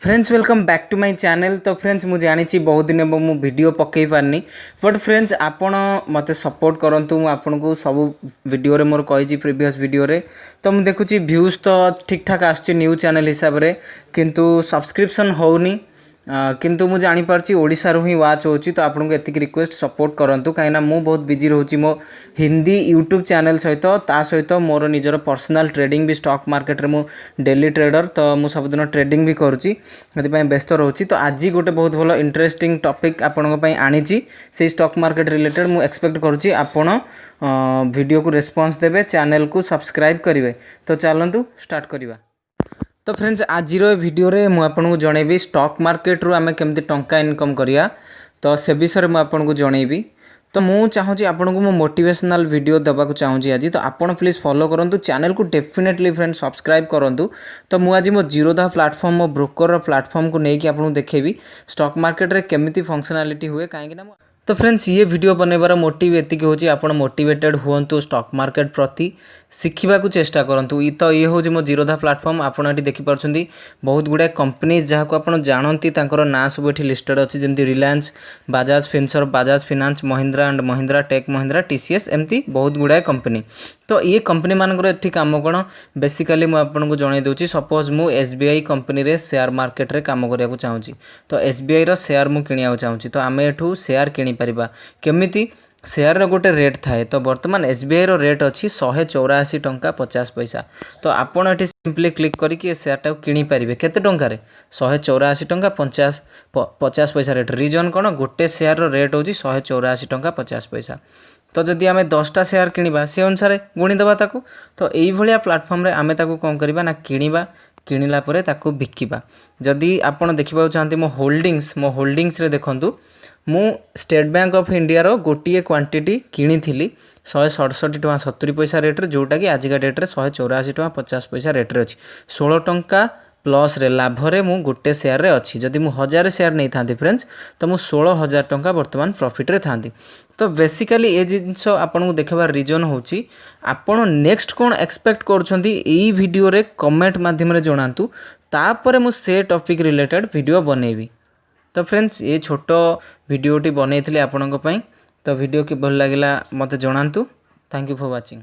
Friends welcome back to my channel. तो friends मुझे जानी बहुत दिन मु वीडियो पकई पारनी बट फ्रेंड्स आपण मते सपोर्ट करंतु मु आपन को सब वीडियो रे मोर कही प्रीवियस वीडियो रे तो मु देखुची व्यूज तो ठीक ठाक आसुची न्यू चैनल हिसाब रे किंतु सब्सक्रिप्शन होउनी किंतु मु जानी पारची ओडिसा रो ही वाच होची। तो आपन को एतिक रिक्वेस्ट सपोर्ट करंतु काइना मु बहुत बिजी रहउची मो हिंदी यूट्यूब चैनल सहित ता सहित मोर निजर पर्सनल ट्रेडिंग भी स्टॉक मार्केट रे मु डेली ट्रेडर तो मु सब दिन ट्रेडिंग भी करूची से व्यस्त रोची। तो आज गोटे बहुत भल इंटरेस्टिंग टॉपिक आपण आनी से स्टॉक मार्केट रिलेटेड मु एक्सपेक्ट करुँची आपण वीडियो को रेस्पॉन्स देवे चैनल को सब्सक्राइब करेंगे। तो चलतु स्टार्ट करवा। तो फ्रेंड्स आज वीडियो रे मु आपको जनइबी स्टॉक मार्केट रू आमे केमती टंका इनकम करिया तो से विषय में आपको जनइबी। तो मु चाहूँगी आपन को मोटिवेशनल वीडियो देवाक चाहूँगी आज। तो आपन प्लीज फॉलो करूँ चैनल को डेफिनेटली फ्रेंड सब्सक्राइब करूँ। तो मु आज मो जीरोधा प्लेटफॉर्म मो ब्रोकर प्लेटफॉर्म को लेकिन आपको देखेबी स्टॉक मार्केट रे केमिति फंक्शनलिटी हुए कहीं। तो फ्रेंड्स ये वीडियो बनइबार मोटिव एतिक होची आपण मोटिवेटेड हुअंतु स्टॉक मार्केट प्रति शिखिबा को चेष्टा करंतु। तो ये हूँ मो जीरोधा प्लेटफॉर्म आपण ये देखिपार्छन्ती बहुत गुड़ाए कंपनी जहाँ को आपण जानती तांकर ना सब ये लिस्टेड अच्छी जमी रिलायंस बजाज फिनसर्व बजाज फिनान्स महिंद्रा एंड महिंद्रा टेक महिंद्रा टीसीएस एमती बहुत गुड़ाए कंपनी। तो ये कंपनी मानकर एठी काम कौन बेसिकली मुझे आपको जन दूसरी सपोज मु एसबीआई कंपनी रे शेयर मार्केट रे काम करिया को चाहूँगी तो एसबीआई रो शेयर मु किनिया चाहूँगी तो आम एठू शेयर किनी परिबा केमिति शेयर रो गोटे रेट थाए। तो बर्तमान एसबीआई रो रेट अच्छी 184 टंका 50 पैसा। तो आपड़ ये सिंपली क्लिक करके शेयर टाक किनी पारे केते टंका 184 टंका 50 पैसा रेट। रिजन कौन गोटे शेयर रो रेट होची 184 टंका 50 पैसा। तो जदि आम 10टा शेयर किनिबा से अनुसार गुणीदेवा ताकू। तो यही प्लेटफॉर्म रे आमे ताकू कौन करिबा ना किनिबा किनिला परे ताकू बिकिबा। जदि आपण देखिबा चाहते मो होल्डिंग्स रे देखंतु मु स्टेट बैंक ऑफ इंडिया रो गोटे क्वांटिटी किनी थी 167 टଙ୍କା 70 पैसा रेट्रे जोटा कि आजिका डेट्रे 184 टଙ୍କା 50 पैसा रेट्रे अच्छी 16 टंका प्लस रे लाभ रे मु गोटे शेयर रे अच्छी। जदि मु 1000 शेयर नहीं था फ्रेंड्स तो मु 16,000 टंका वर्तमान प्रॉफिट रे था। तो बेसिकली ये जिनस आपन को देखार रिजन होची आपण नेक्स्ट कौन एक्सपेक्ट करुछंती एई वीडियो रे कमेंट माध्यम रे जणांतु तापर मु से टॉपिक रिलेटेड वीडियो बनेबी। तो फ्रेंड्स ये छोट वीडियोटी बनई आपन को पई। तो वीडियो की भल लगिला मते जणांतु। Thank you for watching.